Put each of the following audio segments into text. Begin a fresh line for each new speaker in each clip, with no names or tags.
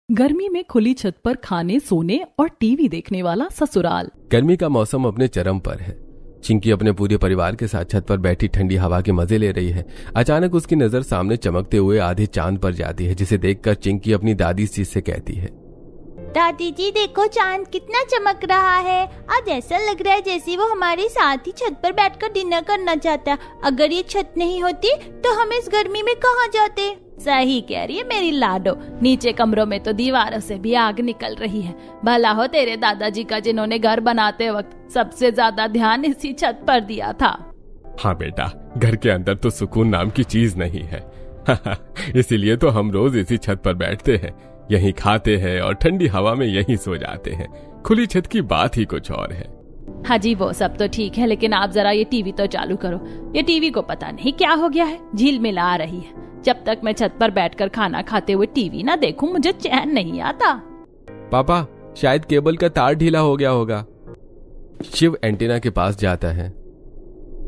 गर्मी में खुली छत पर खाने, सोने और टीवी देखने वाला ससुराल।
गर्मी का मौसम अपने चरम पर है। चिंकी अपने पूरे परिवार के साथ छत पर बैठी ठंडी हवा के मजे ले रही है। अचानक उसकी नजर सामने चमकते हुए आधे चांद पर जाती है, जिसे देखकर चिंकी अपनी दादी से कहती है,
दादी जी देखो चांद कितना चमक रहा है। आज ऐसा लग रहा है जैसे वो हमारे साथ ही छत पर बैठकर डिनर करना चाहता। अगर ये छत नहीं होती तो हम इस गर्मी में कहाँ जाते।
सही कह रही है मेरी लाडो, नीचे कमरों में तो दीवारों से भी आग निकल रही है। भला हो तेरे दादाजी का, जिन्होंने घर बनाते वक्त सबसे ज्यादा ध्यान इसी छत पर दिया था।
हाँ बेटा, घर के अंदर तो सुकून नाम की चीज नहीं है। इसीलिए तो हम रोज इसी छत पर बैठते हैं, यहीं खाते हैं और ठंडी हवा में यहीं सो जाते हैं। खुली छत की बात ही कुछ और है।
हाँ जी, वो सब तो ठीक है, लेकिन आप जरा ये टीवी तो चालू करो। ये टीवी को पता नहीं क्या हो गया है, झील मिला आ रही है। जब तक मैं छत पर बैठकर खाना खाते हुए टीवी ना देखूं, मुझे चैन नहीं आता।
पापा, शायद केबल का तार ढीला हो गया होगा। शिव एंटीना के पास जाता है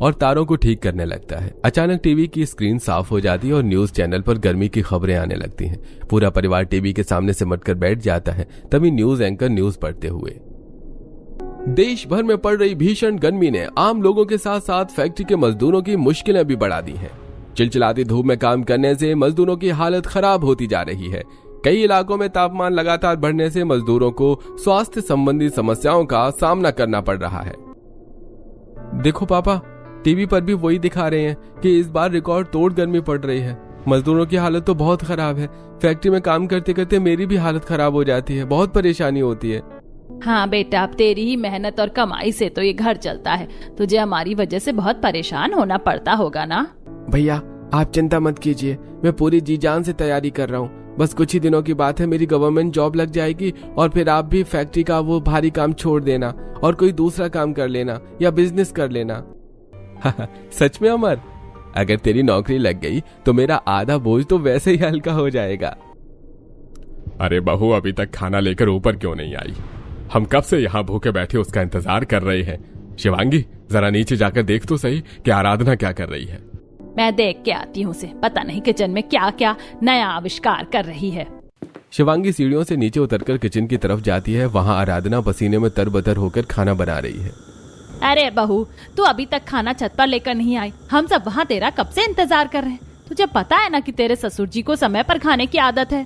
और तारों को ठीक करने लगता है। अचानक टीवी की स्क्रीन साफ हो जाती है और न्यूज चैनल पर गर्मी की खबरें आने लगती हैं। पूरा परिवार टीवी के सामने सिमटकर बैठ जाता है। तभी न्यूज एंकर न्यूज पढ़ते हुए, देश भर में पड़ रही भीषण गर्मी ने आम लोगों के साथ साथ फैक्ट्री के मजदूरों की मुश्किलें भी बढ़ा दी हैं। चिलचिलाती धूप में काम करने से मजदूरों की हालत खराब होती जा रही है। कई इलाकों में तापमान लगातार बढ़ने से मजदूरों को स्वास्थ्य संबंधी समस्याओं का सामना करना पड़ रहा है। देखो पापा, टीवी पर भी वही दिखा रहे हैं कि इस बार रिकॉर्ड तोड़ गर्मी पड़ रही है। मजदूरों की हालत तो बहुत खराब है। फैक्ट्री में काम करते करते मेरी भी हालत खराब हो जाती है, बहुत परेशानी होती है।
हाँ बेटा, अब तेरी ही मेहनत और कमाई से तो ये घर चलता है, तुझे हमारी वजह से बहुत परेशान होना पड़ता होगा ना।
भैया आप चिंता मत कीजिए, मैं पूरी जी जान से तैयारी कर रहा हूँ। बस कुछ ही दिनों की बात है, मेरी गवर्नमेंट जॉब लग जाएगी और फिर आप भी फैक्ट्री का वो भारी काम छोड़ देना और कोई दूसरा काम कर लेना या बिजनेस कर लेना। सच में अमर, अगर तेरी नौकरी लग गई तो मेरा आधा बोझ तो वैसे ही हल्का हो जाएगा। अरे बहू, अभी तक खाना लेकर ऊपर क्यों नहीं आई? हम कब से यहाँ भूखे बैठे उसका इंतजार कर रहे हैं। शिवांगी, जरा नीचे जाकर देख तो सही कि आराधना क्या कर रही है।
मैं देख के आती हूँ उसे, पता नहीं किचन में क्या क्या नया आविष्कार कर रही है।
शिवांगी सीढ़ियों से नीचे उतरकर किचन की तरफ जाती है। वहाँ आराधना पसीने में तरबतर होकर खाना बना रही है।
अरे बहू, तू अभी तक खाना छत पर लेकर नहीं आई। हम सब वहाँ तेरा कब से इंतजार कर रहे हैं। तुझे पता है ना कि तेरे ससुर जी को समय पर खाने की आदत है।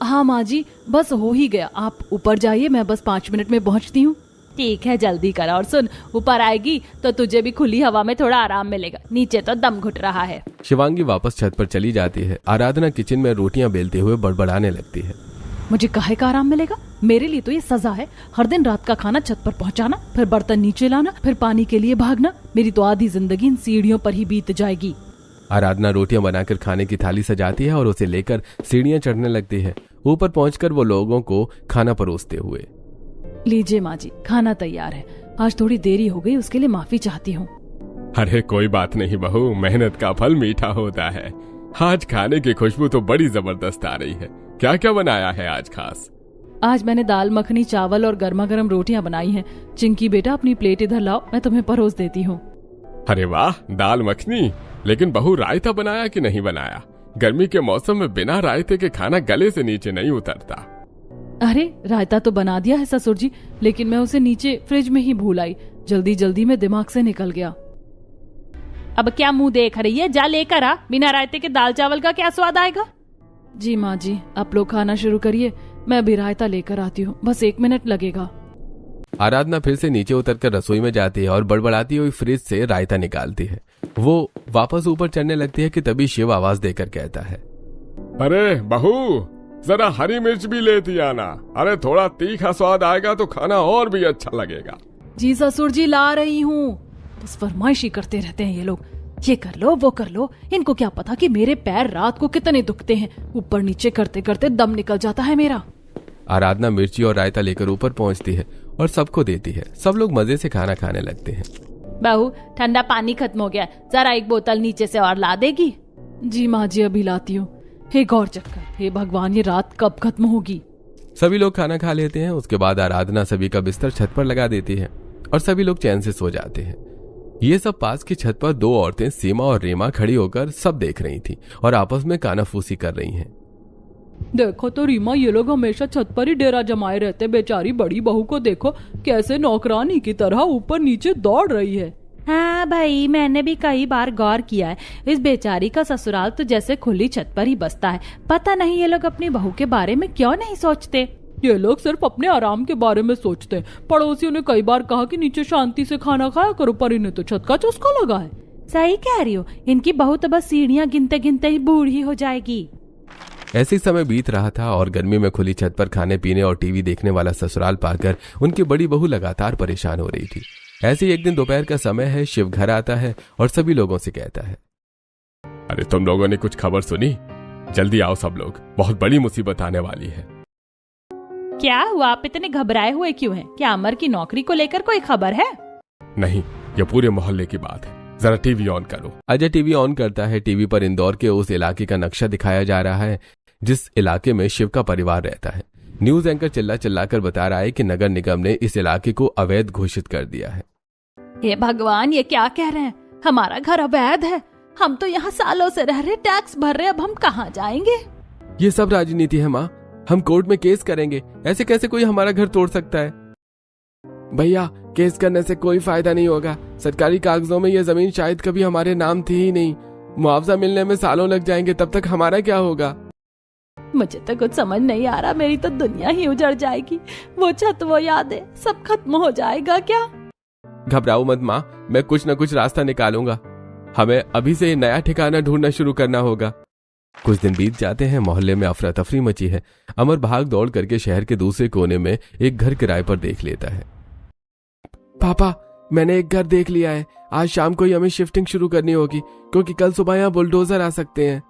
हाँ माँ जी, बस हो ही गया, आप ऊपर जाइए, मैं बस 5 मिनट में पहुँचती हूँ। ठीक है, जल्दी कर। और सुन, ऊपर आएगी तो तुझे भी खुली हवा में थोड़ा आराम मिलेगा, नीचे तो दम घुट रहा है।
शिवांगी वापस छत पर चली जाती है। आराधना किचन में रोटियां बेलते हुए बड़बड़ाने लगती है।
मुझे काहे का आराम मिलेगा? मेरे लिए तो ये सजा है। हर दिन रात का खाना छत पर पहुंचाना, फिर बर्तन नीचे लाना, फिर पानी के लिए भागना। मेरी तो आधी जिंदगी इन सीढ़ियों पर ही बीत जाएगी।
आराधना रोटियां बनाकर खाने की थाली सजाती है और उसे लेकर सीढ़ियां चढ़ने लगती है। ऊपर पहुंचकर वो लोगों को खाना परोसते हुए,
लीजिए माँ जी, खाना तैयार है। आज थोड़ी देरी हो गई, उसके लिए माफी चाहती हूँ।
अरे कोई बात नहीं बहू, मेहनत का फल मीठा होता है। आज खाने की खुशबू तो बड़ी जबरदस्त आ रही है। क्या क्या बनाया है आज खास?
आज मैंने दाल मखनी, चावल और गर्मा गर्म रोटियां बनाई हैं। चिंकी बेटा, अपनी प्लेट इधर लाओ, मैं तुम्हें परोस देती हूँ।
अरे वाह, दाल मखनी। लेकिन बहू, रायता बनाया कि नहीं बनाया? गर्मी के मौसम में बिना रायते के खाना गले से नीचे नहीं उतरता।
अरे रायता तो बना दिया है ससुर जी, लेकिन मैं उसे नीचे फ्रिज में ही भूल आई। जल्दी जल्दी में दिमाग से निकल गया। अब क्या मुंह देख रही है, जा लेकर आ। बिना रायते के दाल चावल का क्या स्वाद आएगा? जी माँ जी, आप लोग खाना शुरू करिए, मैं अभी रायता लेकर आती हूँ, बस 1 मिनट लगेगा।
आराधना फिर से नीचे उतरकर रसोई में जाती है और बड़बड़ाती हुई फ्रिज से रायता निकालती है। वो वापस ऊपर चढ़ने लगती है कि तभी शिव आवाज देकर कहता है, अरे बहू, जरा हरी मिर्च भी लेती आना। अरे थोड़ा तीखा स्वाद आएगा तो खाना और भी अच्छा लगेगा।
जी ससुर जी, ला रही हूँ। बस फरमाइशी करते रहते हैं ये लोग, ये कर लो वो कर लो। इनको क्या पता कि मेरे पैर रात को कितने दुखते हैं। ऊपर नीचे करते करते दम निकल जाता है मेरा।
आराधना मिर्ची और रायता लेकर ऊपर पहुंचती है और सबको देती है। सब लोग मजे से खाना खाने लगते हैं।
बहू, ठंडा पानी खत्म हो गया, जरा 1 बोतल नीचे से और ला देगी? जी माँ जी, अभी लाती हूँ। हे गौर चक्कर, हे भगवान, ये रात कब खत्म होगी?
सभी लोग खाना खा लेते हैं। उसके बाद आराधना सभी का बिस्तर छत पर लगा देती है और सभी लोग चैन से सो जाते हैं। ये सब पास की छत पर 2 औरतें सीमा और रीमा खड़ी होकर सब देख रही थी और आपस में कानाफूसी कर रही हैं।
देखो तो रीमा, ये लोग हमेशा छत पर ही डेरा जमाए रहते। बेचारी बड़ी बहू को देखो कैसे नौकरानी की तरह ऊपर नीचे दौड़ रही है। हाँ भाई, मैंने भी कई बार गौर किया है, इस बेचारी का ससुराल तो जैसे खुली छत पर ही बसता है। पता नहीं ये लोग अपनी बहू के बारे में क्यों नहीं सोचते। ये लोग सिर्फ अपने आराम के बारे में सोचते हैं। पड़ोसियों ने कई बार कहा कि नीचे शांति से खाना खाया करो, पर इन्हें तो छत का चस्का लगा है। सही कह रही हो, इनकी बहू तो बस सीढ़ियां गिनते गिनते ही बूढ़ी हो जाएगी।
ऐसे समय बीत रहा था और गर्मी में खुली छत पर खाने पीने और टीवी देखने वाला ससुराल पाकर उनकी बड़ी बहू लगातार परेशान हो रही थी। ऐसे ही एक दिन दोपहर का समय है, शिव घर आता है और सभी लोगों से कहता है,
अरे तुम लोगों ने कुछ खबर सुनी? जल्दी आओ सब लोग, बहुत बड़ी मुसीबत आने वाली है।
क्या हुआ? आप इतने घबराए हुए क्यों हैं? क्या अमर की नौकरी को लेकर कोई खबर है?
नहीं, ये पूरे मोहल्ले की बात है, जरा टीवी ऑन करो।
अजय टीवी ऑन करता है। टीवी पर इंदौर के उस इलाके का नक्शा दिखाया जा रहा है जिस इलाके में शिव का परिवार रहता है। न्यूज एंकर चिल्ला चिल्लाकर बता रहा है कि नगर निगम ने इस इलाके को अवैध घोषित कर दिया है।
हे भगवान, ये क्या कह रहे हैं? हमारा घर अवैध है? हम तो यहाँ सालों से रह रहे, टैक्स भर रहे, अब हम कहाँ जाएंगे?
ये सब राजनीति है माँ, हम कोर्ट में केस करेंगे। ऐसे कैसे कोई हमारा घर तोड़ सकता है? भैया, केस करने से कोई फायदा नहीं होगा। सरकारी कागजों में ये जमीन शायद कभी हमारे नाम थी ही नहीं। मुआवजा मिलने में सालों लग जाएंगे, तब तक हमारा क्या होगा?
मुझे तो कुछ समझ नहीं आ रहा, मेरी तो दुनिया ही उजड़ जाएगी। वो छत, वो यादें, सब खत्म हो जाएगा क्या?
घबराओ मत माँ, मैं कुछ न कुछ रास्ता निकालूंगा। हमें अभी से नया ठिकाना ढूंढना शुरू करना होगा। कुछ दिन बीत जाते हैं। मोहल्ले में अफरा तफरी मची है। अमर भाग दौड़ करके शहर के दूसरे कोने में एक घर किराए पर देख लेता है। पापा, मैंने एक घर देख लिया है। आज शाम को ही हमें शिफ्टिंग शुरू करनी होगी, क्योंकि कल सुबह यहाँ बुलडोजर आ सकते हैं।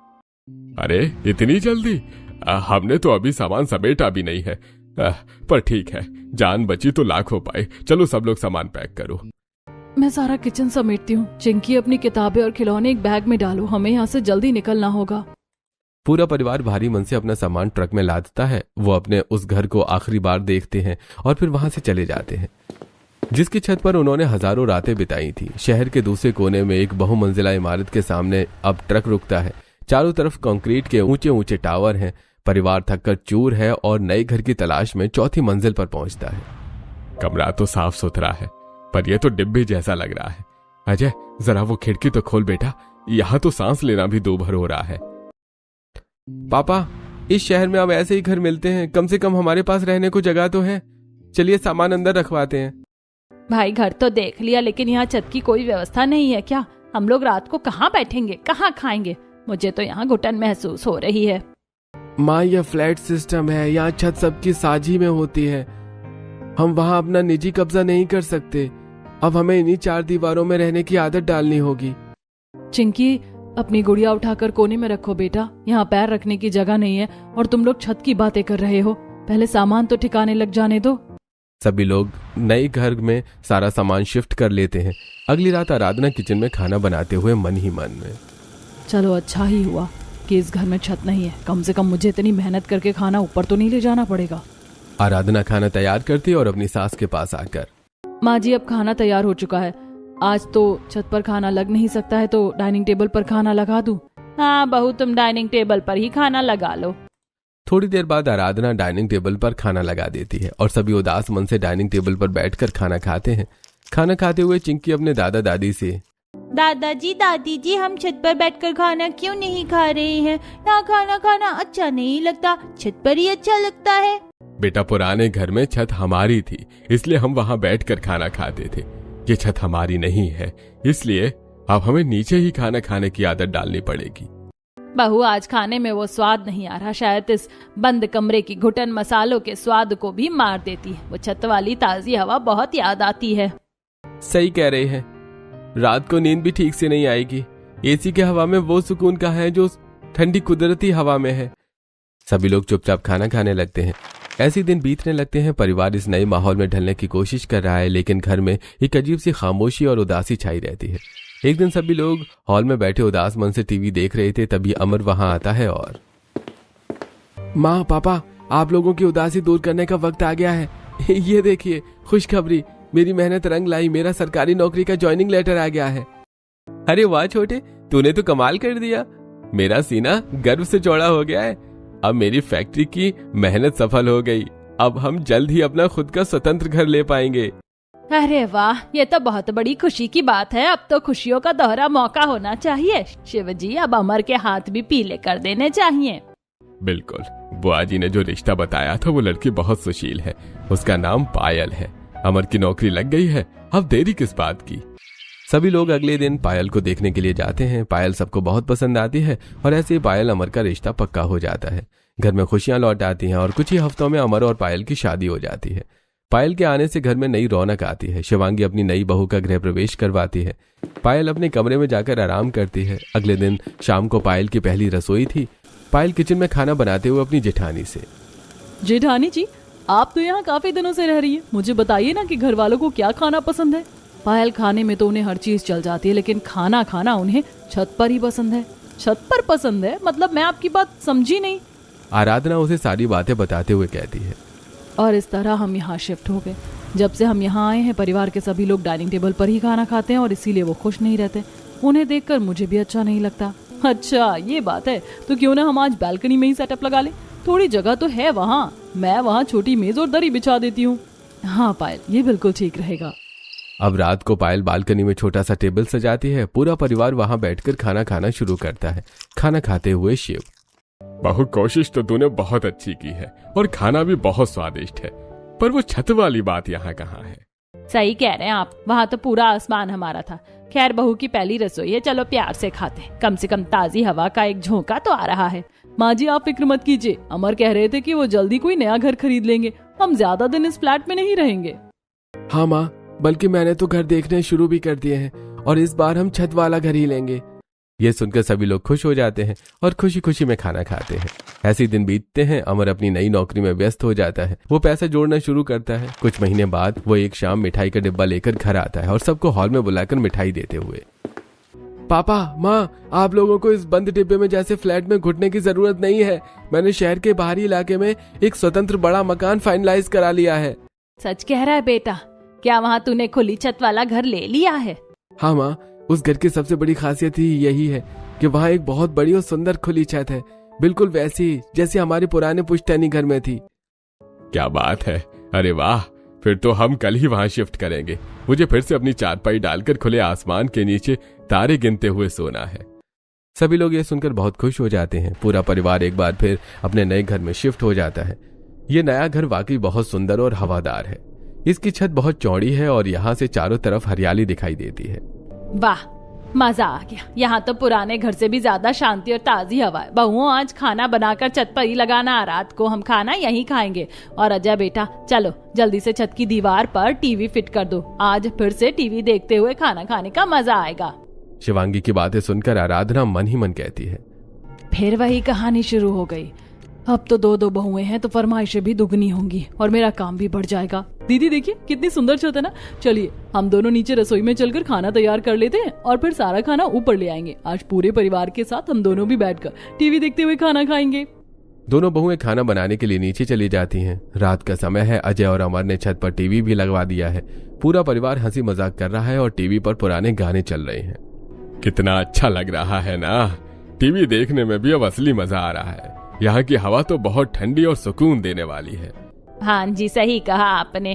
अरे इतनी जल्दी? हमने तो अभी सामान समेटा भी नहीं है। पर ठीक है, जान बची तो लाख हो पाए। चलो सब लोग सामान पैक करो।
मैं सारा किचन समेटती हूँ। चिंकी, अपनी किताबें और खिलौने एक बैग में डालो, हमें यहाँ से जल्दी निकलना होगा।
पूरा परिवार भारी मन से अपना सामान ट्रक में लादता है। वो अपने उस घर को आखिरी बार देखते हैं और फिर वहां से चले जाते हैं जिसकी छत पर उन्होंने हजारों रातें बिताई थी। शहर के दूसरे कोने में एक बहुमंजिला इमारत के सामने अब ट्रक रुकता है। चारों तरफ कंक्रीट के ऊंचे ऊंचे टावर हैं। परिवार थककर चूर है और नए घर की तलाश में चौथी मंजिल पर पहुंचता है।
कमरा तो साफ सुथरा है, पर यह तो डिब्बे जैसा लग रहा है। अजय, जरा वो खिड़की तो खोल बेटा, यहाँ तो सांस लेना भी दूभर हो रहा है।
पापा, इस शहर में अब ऐसे ही घर मिलते हैं। कम से कम हमारे पास रहने को जगह तो है। चलिए सामान अंदर रखवाते हैं।
भाई, घर तो देख लिया, लेकिन यहाँ छत की कोई व्यवस्था नहीं है क्या? हम लोग रात को कहाँ बैठेंगे, कहाँ खाएंगे? मुझे तो यहाँ घुटन महसूस हो रही है।
माँ, यह फ्लैट सिस्टम है, यहाँ छत सबकी साझी में होती है। हम वहाँ अपना निजी कब्जा नहीं कर सकते। अब हमें इन्हीं चार दीवारों में रहने की आदत डालनी होगी।
चिंकी, अपनी गुड़िया उठाकर कोने में रखो बेटा, यहाँ पैर रखने की जगह नहीं है और तुम लोग छत की बातें कर रहे हो। पहले सामान तो ठिकाने लग जाने दो।
सभी लोग नए घर में सारा सामान शिफ्ट कर लेते हैं। अगली रात आराधना किचन में खाना बनाते हुए मन ही मन में,
चलो अच्छा ही हुआ कि इस घर में छत नहीं है। कम से कम मुझे इतनी मेहनत करके खाना ऊपर तो नहीं ले जाना पड़ेगा।
आराधना खाना तैयार करती और अपनी सास के पास आकर,
माँ जी, अब खाना तैयार हो चुका है। आज तो छत पर खाना लग नहीं सकता है, तो डाइनिंग टेबल पर खाना लगा दूं? हाँ बहू, तुम डाइनिंग टेबल पर ही खाना लगा लो।
थोड़ी देर बाद आराधना डाइनिंग टेबल पर खाना लगा देती है और सभी उदास मन से डाइनिंग टेबल पर बैठकर खाना खाते हैं। खाना खाते हुए चिंकी अपने दादा दादी से,
दादाजी, दादी जी, हम छत पर बैठकर खाना क्यों नहीं खा रहे हैं? यहाँ खाना खाना अच्छा नहीं लगता, छत पर ही अच्छा लगता है।
बेटा, पुराने घर में छत हमारी थी, इसलिए हम वहाँ बैठकर खाना खाते थे। ये छत हमारी नहीं है, इसलिए अब हमें नीचे ही खाना खाने की आदत डालनी पड़ेगी।
बहू, आज खाने में वो स्वाद नहीं आ रहा। शायद इस बंद कमरे की घुटन मसालों के स्वाद को भी मार देती है। वो छत वाली ताजी हवा बहुत याद आती है।
सही कह रहे हैं, रात को नींद भी ठीक से नहीं आएगी। एसी के हवा में वो सुकून कहाँ है जो ठंडी कुदरती हवा में है। सभी लोग चुपचाप खाना खाने लगते हैं। ऐसे दिन बीतने लगते हैं। परिवार इस नए माहौल में ढलने की कोशिश कर रहा है, लेकिन घर में एक अजीब सी खामोशी और उदासी छाई रहती है। एक दिन सभी लोग हॉल में बैठे उदास मन से टीवी देख रहे थे, तभी अमर वहां आता है और, माँ, पापा, आप लोगों की उदासी दूर करने का वक्त आ गया है। ये देखिए, खुशखबरी, मेरी मेहनत रंग लाई। मेरा सरकारी नौकरी का ज्वाइनिंग लेटर आ गया है। अरे वाह छोटे, तूने तो कमाल कर दिया। मेरा सीना गर्व से चौड़ा हो गया है।
अब मेरी फैक्ट्री की मेहनत सफल हो गई। अब हम जल्द ही अपना खुद का स्वतंत्र घर ले पाएंगे।
अरे वाह, ये तो बहुत बड़ी खुशी की बात है। अब तो खुशियों का दोहरा मौका होना चाहिए। शिव जी, अब अमर के हाथ भी पीले कर देने चाहिए।
बिल्कुल, बुआ जी ने जो रिश्ता बताया था वो लड़की बहुत सुशील है। उसका नाम पायल है। अमर की नौकरी लग गई है, अब देरी किस बात की।
सभी लोग अगले दिन पायल को देखने के लिए जाते हैं। पायल सबको बहुत पसंद आती है और ऐसे ही पायल अमर का रिश्ता पक्का हो जाता है। घर में खुशियां लौट आती हैं और कुछ ही हफ्तों में अमर और पायल की शादी हो जाती है। पायल के आने से घर में नई रौनक आती है। शिवांगी अपनी नई बहू का गृह प्रवेश करवाती है। पायल अपने कमरे में जाकर आराम करती है। अगले दिन शाम को पायल की पहली रसोई थी। पायल किचन में खाना बनाते हुए अपनी जेठानी से,
जेठानी जी, आप तो यहाँ काफी दिनों से रह रही है, मुझे बताइए ना कि घर वालों को क्या खाना पसंद है। पायल खाने में तो उन्हें हर चीज चल जाती है, लेकिन खाना खाना उन्हें छत पर ही पसंद है। छत पर पसंद है मतलब मैं आपकी बात समझी नहीं।
आराधना उसे सारी बातें बताते हुए कहती है।
और इस तरह हम यहाँ शिफ्ट हो गए। जब से हम यहाँ आए हैं परिवार के सभी लोग डाइनिंग टेबल पर ही खाना खाते हैं और इसीलिए वो खुश नहीं रहते। उन्हें देखकर मुझे भी अच्छा नहीं लगता। अच्छा ये बात है, तो क्यों ना हम आज बालकनी में ही सेटअप लगा ले। थोड़ी जगह तो है वहाँ, मैं वहाँ छोटी मेज और दरी बिछा देती हूँ। हाँ पायल, ये बिल्कुल ठीक रहेगा।
अब रात को पायल बालकनी में छोटा सा टेबल सजाती है। पूरा परिवार वहाँ बैठकर खाना खाना शुरू करता है। खाना खाते हुए शिव,
बहू, कोशिश तो तूने बहुत अच्छी की है और खाना भी बहुत स्वादिष्ट है, पर वो छत वाली बात यहाँ कहाँ है।
सही कह रहे हैं आप, वहाँ तो पूरा आसमान हमारा था। खैर बहू की पहली रसोई है, चलो प्यार से खाते हैं। कम से कम ताजी हवा का एक झोंका तो आ रहा है। माँ जी आप फिक्र मत कीजिए, अमर कह रहे थे कि वो जल्दी कोई नया घर खरीद लेंगे। हम ज्यादा दिन इस फ्लैट में नहीं रहेंगे।
हाँ माँ, बल्कि मैंने तो घर देखने शुरू भी कर दिए हैं और इस बार हम छत वाला घर ही लेंगे। ये सुनकर सभी लोग खुश हो जाते हैं और खुशी खुशी में खाना खाते हैं। ऐसे ही दिन बीतते हैं। अमर अपनी नई नौकरी में व्यस्त हो जाता है। वो पैसा जोड़ना शुरू करता है। कुछ महीने बाद वो एक शाम मिठाई का डिब्बा लेकर घर आता है और सबको हॉल में बुलाकर मिठाई देते हुए, पापा, माँ, आप लोगों को इस बंद डिब्बे में जैसे फ्लैट में घुटने की जरूरत नहीं है। मैंने शहर के बाहरी इलाके में एक स्वतंत्र बड़ा मकान फाइनलाइज करा लिया है।
सच कह रहा है बेटा? क्या वहाँ तूने खुली छत वाला घर ले लिया है?
हाँ माँ, उस घर की सबसे बड़ी खासियत ही यही है कि वहाँ एक बहुत बड़ी और सुंदर खुली छत है, बिल्कुल वैसी जैसी हमारे पुराने पुश्तैनी घर में थी।
क्या बात है, अरे वाह, फिर तो हम कल ही वहाँ शिफ्ट करेंगे। मुझे फिर से अपनी चारपाई डालकर खुले आसमान के नीचे तारे गिनते हुए सोना है।
सभी लोग ये सुनकर बहुत खुश हो जाते हैं। पूरा परिवार एक बार फिर अपने नए घर में शिफ्ट हो जाता है। ये नया घर वाकई बहुत सुंदर और हवादार है। इसकी छत बहुत चौड़ी है और यहाँ से चारों तरफ हरियाली दिखाई देती है।
वाह, मजा आ गया। यहाँ तो पुराने घर से भी ज्यादा शांति और ताजी हवा है। बहुओं, आज खाना बनाकर छत पर ही लगाना। रात को हम खाना यहीं खाएंगे। और अजय बेटा, चलो जल्दी से छत की दीवार पर टीवी फिट कर दो। आज फिर से टीवी देखते हुए खाना खाने का मजा आएगा।
शिवांगी की बातें सुनकर आराधना मन ही मन कहती है,
फिर वही कहानी शुरू हो गई। अब तो दो बहुएं हैं तो फरमाइशें भी दुगनी होंगी और मेरा काम भी बढ़ जाएगा। दीदी देखिए कितनी सुंदर छत है ना। चलिए हम दोनों नीचे रसोई में चलकर खाना तैयार कर लेते हैं और फिर सारा खाना ऊपर ले आएंगे। आज पूरे परिवार के साथ हम दोनों भी बैठकर टीवी देखते हुए खाना खाएंगे।
दोनों बहुएं खाना बनाने के लिए नीचे चली जाती हैं। रात का समय है। अजय और अमर ने छत पर टीवी भी लगवा दिया है। पूरा परिवार हंसी मजाक कर रहा है और टीवी पर पुराने गाने चल रहे हैं।
कितना अच्छा लग रहा है ना। टीवी देखने में भी अब असली मजा आ रहा है। यहाँ की हवा तो बहुत ठंडी और सुकून देने वाली है।
हाँ जी, सही कहा आपने।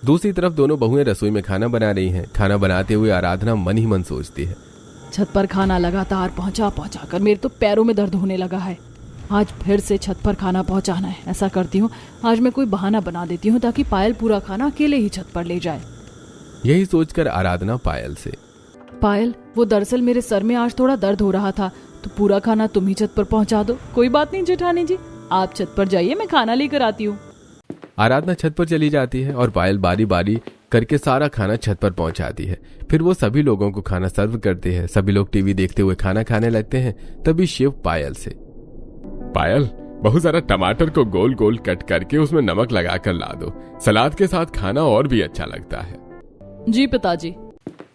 दूसरी तरफ दोनों बहुएं रसोई में खाना बना रही हैं। खाना बनाते हुए आराधना मन ही मन सोचती है,
छत पर खाना लगातार पहुंचा कर मेरे तो पैरों में दर्द होने लगा है। आज फिर से छत पर खाना पहुंचाना है। ऐसा करती हूँ, आज मैं कोई बहाना बना देती हूँ ताकि पायल पूरा खाना अकेले ही छत पर ले जाए।
यही सोचकर आराधना पायल से,
पायल, वो दरअसल मेरे सर में आज थोड़ा दर्द हो रहा था, तो पूरा खाना तुम ही छत पर पहुंचा दो। कोई बात नहीं जेठानी जी, आप छत पर जाइए, मैं खाना लेकर आती हूँ।
आराधना छत पर चली जाती है और पायल बारी बारी करके सारा खाना छत पर पहुंचाती है। फिर वो सभी लोगों को खाना सर्व करते हैं। सभी लोग टीवी देखते हुए खाना खाने लगते हैं। तभी शिव पायल से,
पायल, बहुत सारा टमाटर को गोल गोल कट करके उसमें नमक लगाकर ला दो। सलाद के साथ खाना और भी अच्छा लगता है।
जी पिताजी।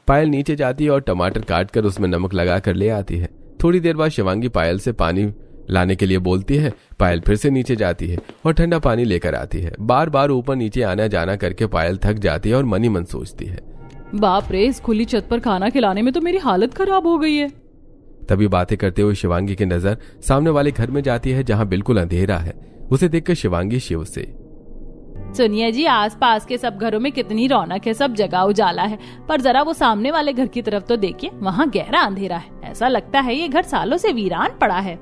पायल नीचे जाती है और टमाटर काट कर उसमें नमक लगा कर ले आती है। थोड़ी देर बाद शिवांगी पायल से पानी लाने के लिए बोलती है। पायल फिर से नीचे जाती है और ठंडा पानी लेकर आती है। बार बार ऊपर नीचे आना जाना करके पायल थक जाती है और मन ही मन सोचती है,
बाप रे, इस खुली छत पर खाना खिलाने में तो मेरी हालत खराब हो गई है।
तभी बातें करते हुए शिवांगी की नजर सामने वाले घर में जाती है जहां बिल्कुल अंधेरा है। उसे देखकर शिवांगी शिव से,
सुनिए जी, आसपास के सब घरों में कितनी रौनक है, सब जगह उजाला है, पर जरा वो सामने वाले घर की तरफ तो देखिए, वहाँ गहरा अंधेरा है। ऐसा लगता है ये घर सालों से वीरान पड़ा है।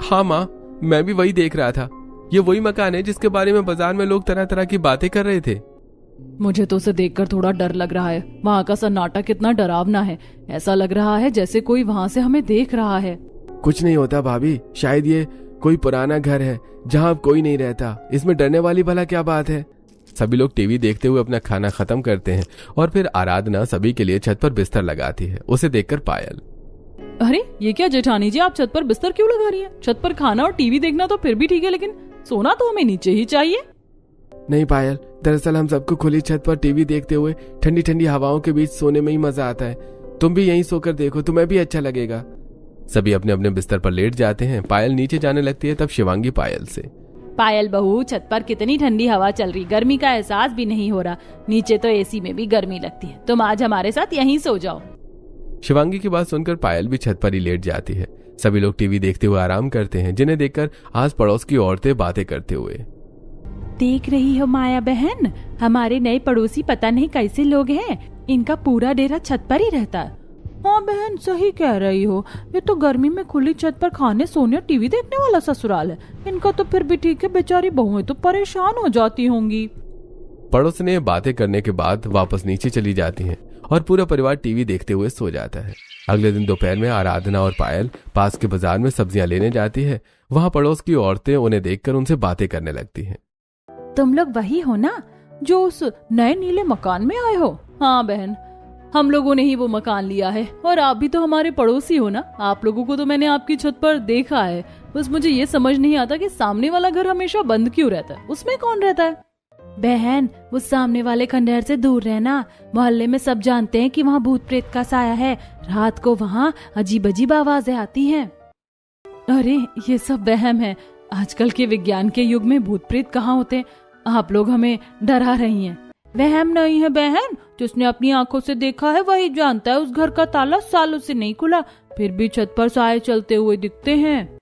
हाँ माँ, मैं भी वही देख रहा था। ये वही मकान है जिसके बारे में बाजार में लोग तरह तरह की बातें कर रहे थे।
मुझे तो उसे देखकर थोड़ा डर लग रहा है। वहाँ का सन्नाटा कितना डरावना है। ऐसा लग रहा है जैसे कोई वहाँ से हमें देख रहा है।
कुछ नहीं होता भाभी, शायद ये कोई पुराना घर है जहाँ अब कोई नहीं रहता। इसमें डरने वाली भला क्या बात है। सभी लोग टीवी देखते हुए अपना खाना खत्म करते हैं और फिर आराधना सभी के लिए छत पर बिस्तर लगाती है। उसे देखकर पायल,
अरे ये क्या जेठानी जी, आप छत पर बिस्तर क्यों लगा रही हैं? छत पर खाना और टीवी देखना तो फिर भी ठीक है, लेकिन सोना तो हमें नीचे ही चाहिए।
नहीं पायल, दरअसल हम सबको खुली छत पर टीवी देखते हुए ठंडी ठंडी हवाओं के बीच सोने में ही मजा आता है। तुम भी यहीं सोकर देखो, तुम्हें भी अच्छा लगेगा। सभी अपने अपने बिस्तर पर लेट जाते हैं। पायल नीचे जाने लगती है, तब शिवांगी पायल से,
पायल बहू, छत पर कितनी ठंडी हवा चल रही, गर्मी का एहसास भी नहीं हो रहा। नीचे तो एसी में भी गर्मी लगती है। तुम आज हमारे साथ यहीं सो जाओ।
शिवांगी की बात सुनकर पायल भी छत पर ही लेट जाती है। सभी लोग टीवी देखते हुए आराम करते हैं, जिन्हें देखकर आस पड़ोस की औरतें बातें करते हुए,
देख रही हो माया बहन, हमारे नए पड़ोसी पता नहीं कैसे लोग हैं। इनका पूरा डेरा छत पर ही रहता है। हाँ बहन, सही कह रही हो। ये तो गर्मी में खुली छत पर खाने, सोने और टीवी देखने वाला ससुराल है। इनका तो फिर भी ठीक है, बेचारी बहुएं तो परेशान हो जाती होंगी।
पड़ोस ने बातें करने के बाद वापस नीचे चली जाती हैं और पूरा परिवार टीवी देखते हुए सो जाता है। अगले दिन दोपहर में आराधना और पायल पास के बाजार में सब्जियां लेने जाती है। वहाँ पड़ोस की औरतें उन्हें देखकर उनसे बातें करने लगती हैं।
तुम लोग वही हो ना जो उस नए नीले मकान में आए हो? हाँ बहन, हम लोगों ने ही वो मकान लिया है और आप भी तो हमारे पड़ोसी हो ना। आप लोगों को तो मैंने आपकी छत पर देखा है। बस मुझे ये समझ नहीं आता कि सामने वाला घर हमेशा बंद क्यों रहता है, उसमें कौन रहता है? बहन, वो सामने वाले खंडहर से दूर रहना। मोहल्ले में सब जानते हैं कि वहाँ भूत प्रेत का साया है। रात को वहाँ अजीब अजीब आवाजें आती हैं। अरे ये सब वहम है। आजकल के विज्ञान के युग में भूत प्रेत कहाँ होते हैं? आप लोग हमें डरा रही हैं। वहम नहीं है बहन, जिसने अपनी आंखों से देखा है वही जानता है। उस घर का ताला सालों से नहीं खुला, फिर भी छत पर साए चलते हुए दिखते हैं।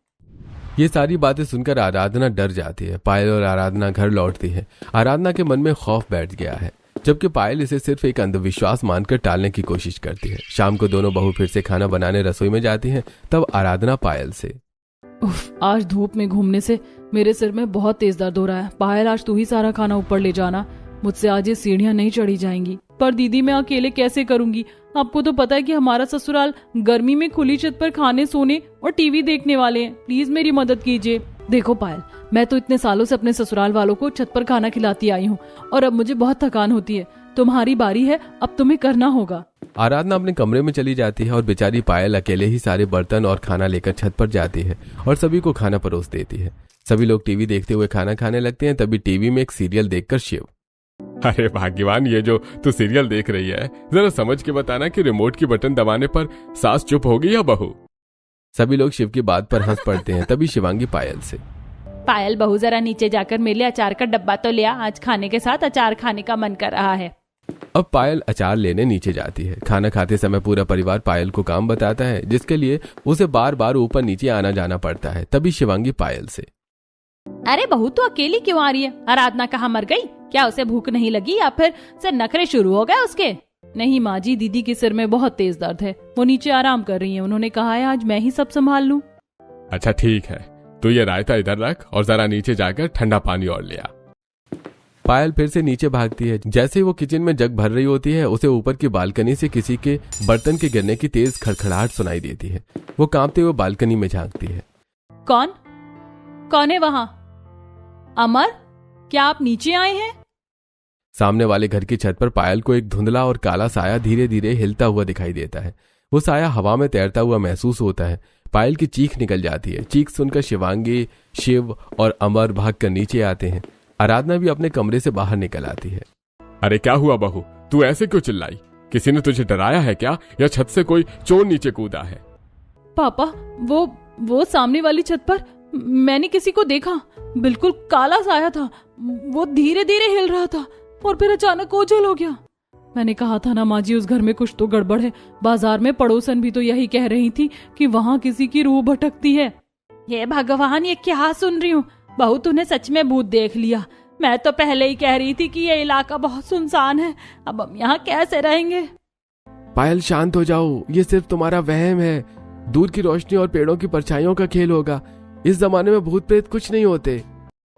ये सारी बातें सुनकर आराधना डर जाती है। पायल और आराधना घर लौटती है। आराधना के मन में खौफ बैठ गया है, जबकि पायल इसे सिर्फ एक अंधविश्वास मानकर टालने की कोशिश करती है। शाम को दोनों बहू फिर से खाना बनाने रसोई में जाती हैं। तब आराधना पायल से,
उफ, आज धूप में घूमने से मेरे सिर में बहुत तेज दर्द हो रहा है। पायल, आज तू ही सारा खाना ऊपर ले जाना। मुझसे आज ये सीढ़ियां नहीं चढ़ी जाएंगी। पर दीदी, मैं अकेले कैसे करूंगी? आपको तो पता है कि हमारा ससुराल गर्मी में खुली छत पर खाने, सोने और टीवी देखने वाले हैं। प्लीज मेरी मदद कीजिए। देखो पायल, मैं तो इतने सालों से अपने ससुराल वालों को छत पर खाना खिलाती आई हूँ और अब मुझे बहुत थकान होती है। तुम्हारी बारी है, अब तुम्हें करना होगा।
आराधना अपने कमरे में चली जाती है और बेचारी पायल अकेले ही सारे बर्तन और खाना लेकर छत पर जाती है और सभी को खाना परोस देती है। सभी लोग टीवी देखते हुए खाना खाने लगते हैं। तभी टीवी में एक सीरियल देखकर शिव,
अरे भाग्यवान, ये जो तू सीरियल देख रही है, जरा समझ के बताना कि रिमोट की बटन दबाने पर सास चुप होगी या बहू?
सभी लोग शिव की बात पर हंस पड़ते हैं। तभी शिवांगी पायल से,
पायल बहू, जरा नीचे जाकर मेरे लिए अचार का डब्बा तो ले आ। आज खाने के साथ अचार खाने का मन कर रहा है।
अब पायल अचार लेने नीचे जाती है। खाना खाते समय पूरा परिवार पायल को काम बताता है, जिसके लिए उसे बार बार ऊपर नीचे आना जाना पड़ता है। तभी शिवांगी पायल से,
अरे बहू, तू अकेली क्यों आ रही है? आराधना कहाँ मर गई? क्या उसे भूख नहीं लगी या फिर से नखरे शुरू हो गए उसके? नहीं माँ जी, दीदी के सिर में बहुत तेज दर्द है। वो नीचे आराम कर रही है। उन्होंने कहा है आज मैं ही सब संभाल लूं।
अच्छा ठीक है, तो ये रायता इधर रख और जरा नीचे जाकर ठंडा पानी और ले आ।
पायल फिर से नीचे भागती है। जैसे ही वो किचन में जग भर रही होती है, उसे ऊपर की बालकनी से किसी के बर्तन के गिरने की तेज खड़खड़ाहट सुनाई देती है। वो कांपते हुए बालकनी में झांकती है।
कौन है वहाँ? अमर, क्या आप नीचे आए हैं?
सामने वाले घर की छत पर पायल को एक धुंधला और काला साया धीरे धीरे हिलता हुआ दिखाई देता है। वो साया हवा में तैरता हुआ महसूस होता है। पायल की चीख निकल जाती है। चीख सुनकर शिवांगी, शिव और अमर भागकर नीचे आते हैं। आराधना भी अपने कमरे से बाहर निकल आती है।
अरे क्या हुआ बहू, तू ऐसे क्यों चिल्लाई? किसी ने तुझे डराया है क्या, या छत से कोई चोर नीचे कूदा है?
पापा, वो सामने वाली छत पर मैंने किसी को देखा। बिल्कुल काला साया था। वो धीरे धीरे हिल रहा था और फिर अचानक ओझल हो गया। मैंने कहा था ना माँ जी, उस घर में कुछ तो गड़बड़ है। बाजार में पड़ोसन भी तो यही कह रही थी कि वहाँ किसी की रूह भटकती है। हे भगवान, ये क्या सुन रही हूँ। बहू, तूने सच में भूत देख लिया। मैं तो पहले ही कह रही थी कि ये इलाका बहुत सुनसान है। अब हम यहाँ कैसे रहेंगे?
पायल शांत हो जाओ, ये सिर्फ तुम्हारा वहम है। दूर की रोशनी और पेड़ों की परछाइयों का खेल होगा। इस जमाने में भूत प्रेत कुछ नहीं होते।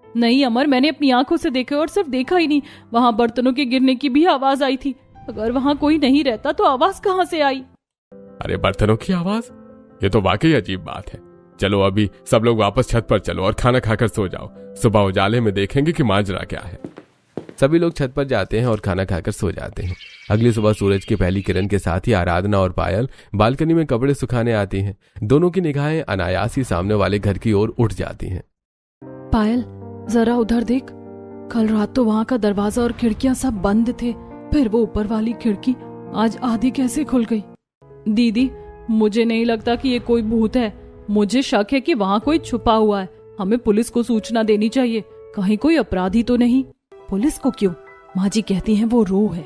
नहीं अमर, मैंने अपनी आंखों से देखा, और सिर्फ देखा ही नहीं, वहाँ बर्तनों के गिरने की भी आवाज आई थी। अगर वहाँ कोई नहीं रहता तो आवाज कहाँ से आई?
अरे बर्तनों की आवाज, ये तो वाकई अजीब बात है। चलो अभी सब लोग वापस छत पर चलो और खाना खाकर सो जाओ। सुबह उजाले में देखेंगे कि माजरा क्या है।
सभी लोग छत पर जाते हैं और खाना खाकर सो जाते हैं। अगली सुबह सूरज की पहली किरण के साथ ही आराधना और पायल बालकनी में कपड़े सुखाने आती हैं। दोनों की निगाहें अनायास ही सामने वाले घर की ओर उठ जाती हैं।
पायल, जरा उधर देख। कल रात तो वहाँ का दरवाजा और खिड़कियां सब बंद थे, फिर वो ऊपर वाली खिड़की आज आधी कैसे खुल गई? दीदी, मुझे नहीं लगता कि ये कोई भूत है। मुझे शक है कि वहाँ कोई छुपा हुआ है। हमें पुलिस को सूचना देनी चाहिए। कहीं कोई अपराधी तो नहीं? पुलिस को क्यों? माँ जी कहती हैं वो रूह है,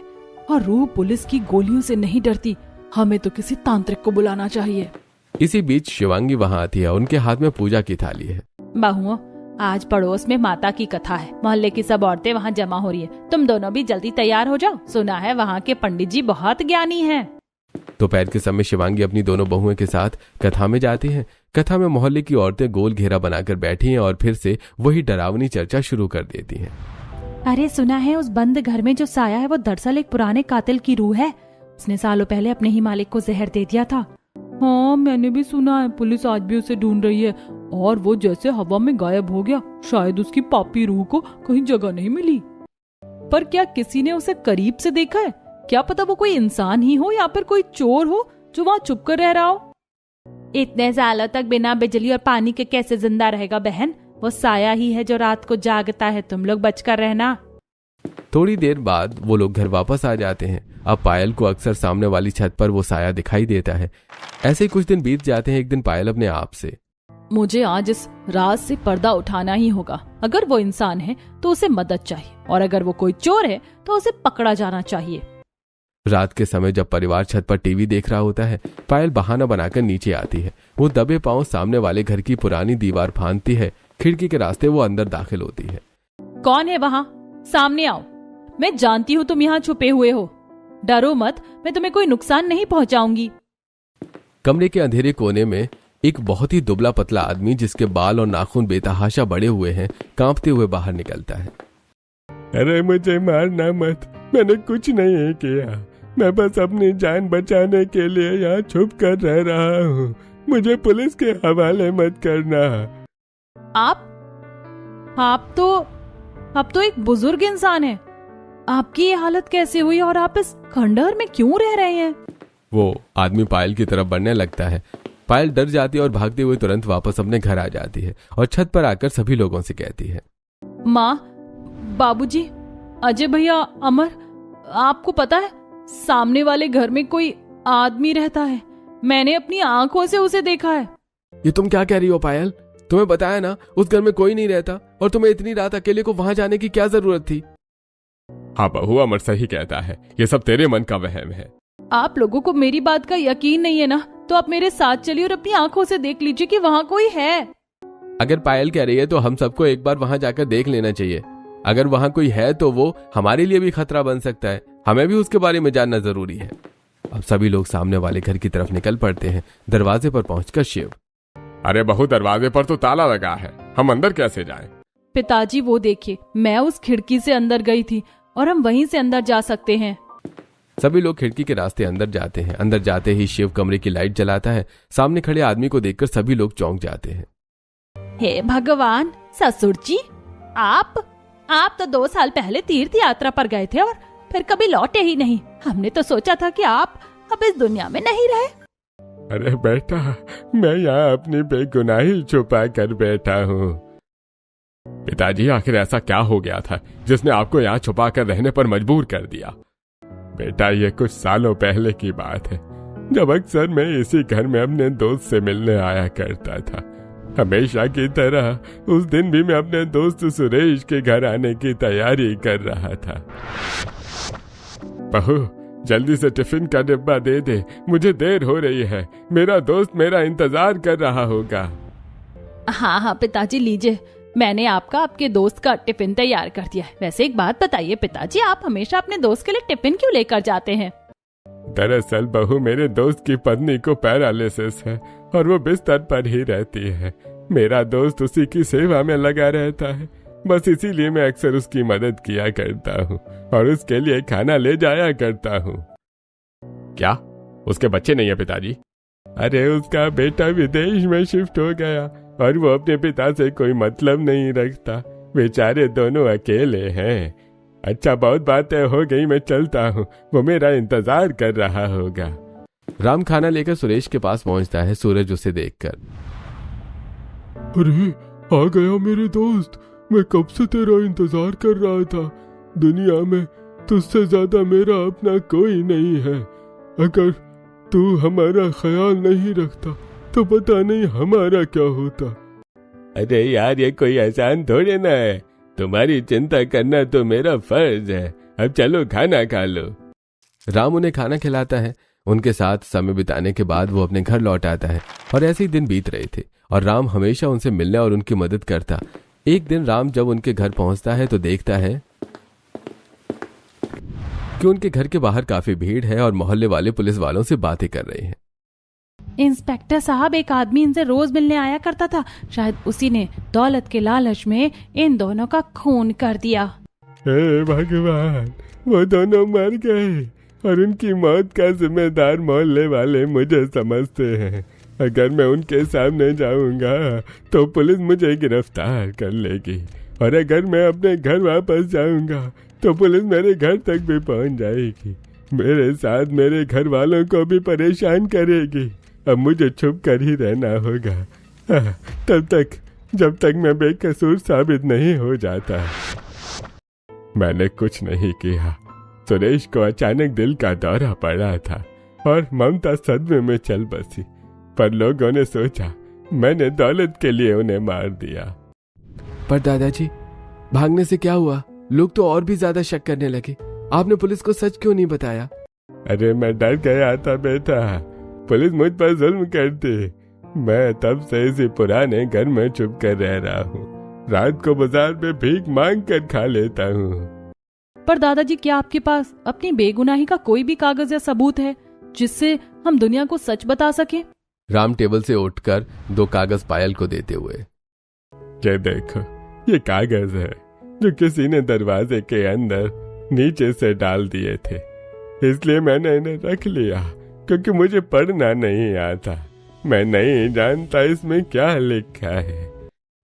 और रूह पुलिस की गोलियों से नहीं डरती। हमें तो किसी तांत्रिक को बुलाना चाहिए।
इसी बीच शिवांगी वहाँ आती है। उनके हाथ में पूजा की थाली है।
बहुओं, आज पड़ोस में माता की कथा है। मोहल्ले की सब औरतें वहाँ जमा हो रही है। तुम दोनों भी जल्दी तैयार हो जाओ। सुना है वहाँ के पंडित जी बहुत ज्ञानी हैं।
दोपहर के समय शिवांगी अपनी दोनों बहुओं के साथ कथा में जाती हैं। कथा में मोहल्ले की औरतें गोल घेरा बनाकर बैठी हैं और फिर से वही डरावनी चर्चा शुरू कर देती हैं।
अरे सुना है उस बंद घर में जो साया है वो दरअसल एक पुराने कातिल की रूह है। उसने सालों पहले अपने ही मालिक को जहर दे दिया था। हाँ, मैंने भी सुना है। पुलिस आज भी उसे ढूंढ रही है, और वो जैसे हवा में गायब हो गया। शायद उसकी पापी रूह को कहीं जगह नहीं मिली। पर क्या किसी ने उसे करीब से देखा है? क्या पता वो कोई इंसान ही हो या फिर कोई चोर हो जो वहाँ छुप कर रह रहा हो। इतने सालों तक बिना बिजली और पानी के कैसे जिंदा रहेगा बहन? वो साया ही है जो रात को जागता है। तुम लोग बचकर रहना।
थोड़ी देर बाद वो लोग घर वापस आ जाते हैं। अब पायल को अक्सर सामने वाली छत पर वो साया दिखाई देता है। ऐसे ही कुछ दिन बीत जाते हैं। एक दिन पायल अपने आप से,
मुझे आज इस राज से पर्दा उठाना ही होगा। अगर वो इंसान है तो उसे मदद चाहिए, और अगर वो कोई चोर है तो उसे पकड़ा जाना चाहिए।
रात के समय जब परिवार छत पर टीवी देख रहा होता है, पायल बहाना बनाकर नीचे आती है। वो दबे पांव सामने वाले घर की पुरानी दीवार फांदती है। खिड़की के रास्ते वो अंदर दाखिल होती है।
कौन है वहाँ? सामने आओ। मैं जानती हूँ तुम यहाँ छुपे हुए हो। डरो मत, मैं तुम्हें कोई नुकसान नहीं पहुँचाऊंगी।
कमरे के अंधेरे कोने में एक बहुत ही दुबला पतला आदमी, जिसके बाल और नाखून बेतहाशा बड़े हुए हैं, कांपते हुए बाहर निकलता है।
अरे मुझे मारना मत, मैंने कुछ नहीं किया। मैं बस अपनी जान बचाने के लिए यहाँ छुप कर रह रहा हूँ। मुझे पुलिस के हवाले मत करना।
आप तो एक बुजुर्ग इंसान है। आपकी ये हालत कैसे हुई, और आप इस खंडहर में क्यों रह रहे हैं?
वो आदमी पायल की तरफ बढ़ने लगता है। पायल डर जाती है और भागते हुए तुरंत वापस अपने घर आ जाती है और छत पर आकर सभी लोगों से कहती है,
माँ, बाबूजी, अजय भैया, अमर, आपको पता है सामने वाले घर में कोई आदमी रहता है। मैंने अपनी आंखों से उसे देखा है।
ये तुम क्या कह रही हो पायल? तुम्हें बताया ना उस घर में कोई नहीं रहता, और तुम्हें इतनी रात अकेले को वहां जाने की क्या जरूरत थी?
हाँ बहू, अमर सही कहता है। ये सब तेरे मन का वहम है।
आप लोगों को मेरी बात का यकीन नहीं है ना, तो आप मेरे साथ चलिए और अपनी आंखों से देख लीजिए कि वहाँ कोई है।
अगर पायल कह रही है तो हम सबको एक बार वहां जाकर देख लेना चाहिए। अगर वहां कोई है तो वो हमारे लिए भी खतरा बन सकता है। हमें भी उसके बारे में जानना जरूरी है। अब सभी लोग सामने वाले घर की तरफ निकल पड़ते हैं। दरवाजे पर पहुंचकर शिव,
अरे बहू, दरवाजे पर तो ताला लगा है, हम अंदर कैसे जाएं?
पिताजी वो देखिए, मैं उस खिड़की से अंदर गई थी और हम वहीं से अंदर जा सकते हैं।
सभी लोग खिड़की के रास्ते अंदर जाते हैं। अंदर जाते ही शिव कमरे की लाइट जलाता है। सामने खड़े आदमी को देखकर सभी लोग चौंक जाते हैं।
हे भगवान, ससुर जी, आप तो 2 साल पहले तीर्थ यात्रा पर गए थे और फिर कभी लौटे ही नहीं। हमने तो सोचा था कि आप अब इस दुनिया में नहीं रहे।
अरे बेटा, मैं यहाँ अपनी बेगुनाही छुपा कर बैठा हूँ। पिताजी, आखिर ऐसा क्या हो गया था जिसने आपको यहाँ छुपा कर रहने पर मजबूर कर दिया? बेटा, ये कुछ सालों पहले की बात है, जब अक्सर मैं इसी घर में अपने दोस्त से मिलने आया करता था। हमेशा की तरह उस दिन भी मैं अपने दोस्त सुरेश के घर आने की तैयारी कर रहा था। बहू, जल्दी से टिफिन का डिब्बा दे दे, मुझे देर हो रही है, मेरा दोस्त मेरा इंतजार कर रहा होगा।
हाँ हाँ पिताजी, लीजिए, मैंने आपके दोस्त का टिफिन तैयार कर दिया है। वैसे एक बात बताइए पिताजी, आप हमेशा अपने दोस्त के लिए टिफिन क्यों लेकर जाते हैं?
दरअसल बहू, मेरे दोस्त की पत्नी को पैरालिसिस है और वो बिस्तर पर ही रहती है। मेरा दोस्त उसी की सेवा में लगा रहता है, बस इसीलिए मैं अक्सर उसकी मदद किया करता हूँ और उसके लिए खाना ले जाया करता हूँ।
क्या उसके बच्चे नहीं है पिताजी?
अरे उसका बेटा विदेश में शिफ्ट हो गया और वो अपने पिता से कोई मतलब नहीं रखता। बेचारे दोनों अकेले हैं। अच्छा, बहुत बातें हो गई, मैं चलता हूँ, वो मेरा इंतजार कर रहा होगा।
राम खाना लेकर सुरेश के पास पहुंचता है, सूरज उसे देखकर।
अरे आ गया मेरे दोस्त, मैं कब से तेरा इंतजार कर रहा था। दुनिया में तुझसे ज्यादा मेरा अपना कोई नहीं है। अगर तू हमारा ख्याल नहीं रखता तो पता नहीं हमारा क्या होता। अरे यार, ये कोई आसान थोड़े ना है, तुम्हारी चिंता करना तो मेरा फर्ज है। अब चलो खाना खा लो।
राम उन्हें खाना खिलाता है। उनके साथ समय बिताने के बाद वो अपने घर लौट आता है और ऐसे ही दिन बीत रहे थे और राम हमेशा उनसे मिलने और उनकी मदद करता। एक दिन राम जब उनके घर पहुंचता है तो देखता है कि उनके घर के बाहर काफी भीड़ है और मोहल्ले वाले पुलिस वालों से बातें कर रहे हैं।
इंस्पेक्टर साहब, एक आदमी इनसे रोज मिलने आया करता था, शायद उसी ने दौलत के लालच में इन दोनों का खून कर दिया।
हे भगवान, वो दोनों मर गए और उनकी मौत का जिम्मेदार मोहल्ले वाले मुझे समझते हैं। अगर मैं उनके सामने जाऊंगा तो पुलिस मुझे गिरफ्तार कर लेगी और अगर मैं अपने घर वापस जाऊंगा तो पुलिस मेरे घर तक भी पहुंच जाएगी। मेरे साथ मेरे घर वालों को भी परेशान करेगी। अब मुझे छुप कर ही रहना होगा तब तक जब तक मैं बेकसूर साबित नहीं हो जाता। मैंने कुछ नहीं किया। सुरेश को अचानक दिल का दौरा पड़ा था और ममता सदमे में चल बसी, पर लोगों ने सोचा मैंने दौलत के लिए उन्हें मार दिया।
पर दादाजी, भागने से क्या हुआ? लोग तो और भी ज्यादा शक करने लगे। आपने पुलिस को सच क्यों नहीं बताया?
अरे मैं डर गया था बेटा, पुलिस मुझ पर जुल्म करती। मैं तब से इसी पुराने घर में छुप कर रह रहा हूँ। रात को बाजार में भीख मांग कर खा लेता हूँ।
पर दादाजी, क्या आपके पास अपनी बेगुनाही का कोई भी कागज या सबूत है जिससे हम दुनिया को सच बता सके?
राम टेबल से उठकर 2 कागज पायल को देते हुए,
ये देखो, ये कागज है जो किसी ने दरवाजे के अंदर नीचे से डाल दिए थे, इसलिए मैंने इन्हें रख लिया क्योंकि मुझे पढ़ना नहीं आता। मैं नहीं जानता इसमें क्या लिखा है।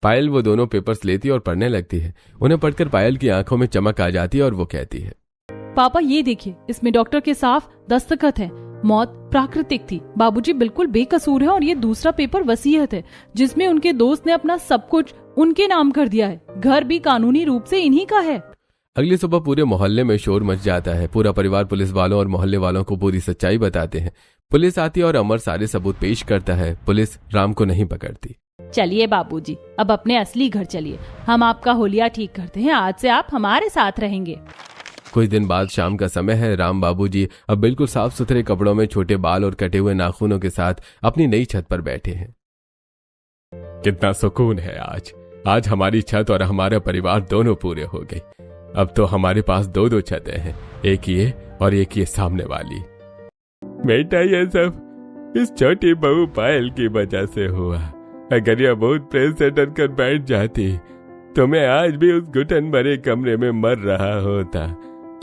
पायल वो दोनों पेपर्स लेती और पढ़ने लगती है। उन्हें पढ़कर पायल की आंखों में चमक आ जाती है और वो कहती है,
पापा ये देखिए, इसमें डॉक्टर के साफ दस्तखत है। मौत प्राकृतिक थी, बाबूजी बिल्कुल बेकसूर है। और ये दूसरा पेपर वसीयत है जिसमें उनके दोस्त ने अपना सब कुछ उनके नाम कर दिया है। घर भी कानूनी रूप से इन्हीं का है।
अगली सुबह पूरे मोहल्ले में शोर मच जाता है। पूरा परिवार पुलिस वालों और मोहल्ले वालों को पूरी सच्चाई बताते हैं। पुलिस आती है और अमर सारे सबूत पेश करता है। पुलिस राम को नहीं पकड़ती।
चलिए बाबूजी, अब अपने असली घर चलिए, हम आपका होलिया ठीक करते हैं। आज से आप हमारे साथ रहेंगे।
कुछ दिन बाद शाम का समय है। राम बाबूजी अब बिल्कुल साफ सुथरे कपड़ों में, छोटे बाल और कटे हुए नाखूनों के साथ अपनी नई छत पर बैठे हैं।
कितना सुकून है आज हमारी छत और हमारा परिवार दोनों पूरे हो गए। अब तो हमारे पास 2 छतें हैं, एक ये और एक ये सामने वाली। बेटा, ये सब इस छोटी बहू पायल की वजह से हुआ। अगर यह भूत प्रेत से डर कर बैठ जाती तो मैं आज भी उस घुटन भरे कमरे में मर रहा होता।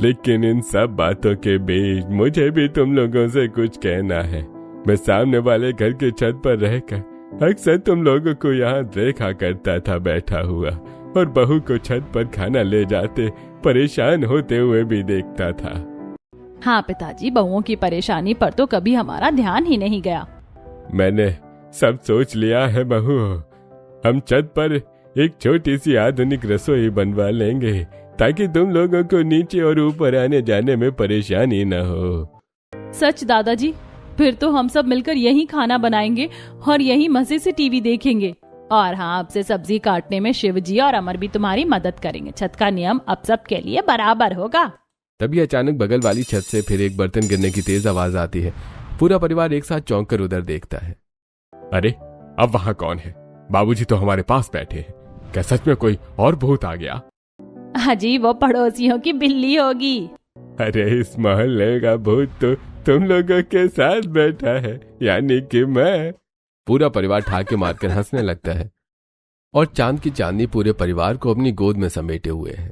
लेकिन इन सब बातों के बीच मुझे भी तुम लोगों से कुछ कहना है। मैं सामने वाले घर की छत पर रहकर अक्सर तुम लोगों को यहाँ देखा करता था बैठा हुआ, और बहू को छत पर खाना ले जाते परेशान होते हुए भी देखता था।
हाँ पिताजी, बहुओं की परेशानी पर तो कभी हमारा ध्यान ही नहीं गया।
मैंने सब सोच लिया है बहू। हम छत पर एक छोटी सी आधुनिक रसोई बनवा लेंगे ताकि तुम लोगों को नीचे और ऊपर आने जाने में परेशानी न हो।
सच दादाजी? फिर तो हम सब मिलकर यही खाना बनाएंगे और यही मजे से टीवी देखेंगे। और हाँ, अब से सब्जी काटने में शिवजी और अमर भी तुम्हारी मदद करेंगे। छत का नियम अब सब के लिए बराबर होगा।
तभी अचानक बगल वाली छत से फिर एक बर्तन गिरने की तेज आवाज आती है। पूरा परिवार एक साथ चौंक कर उधर देखता है।
अरे अब वहां कौन है? बाबूजी तो हमारे पास बैठे हैं। क्या सच में कोई और भूत आ गया?
हाजी वो पड़ोसियों की बिल्ली होगी।
अरे इस मोहल्ले का भूत तो तुम लोगों के साथ बैठा है, यानी कि मैं।
पूरा परिवार ठाके मारकर हंसने लगता है और चांद की चांदनी पूरे परिवार को अपनी गोद में समेटे हुए है।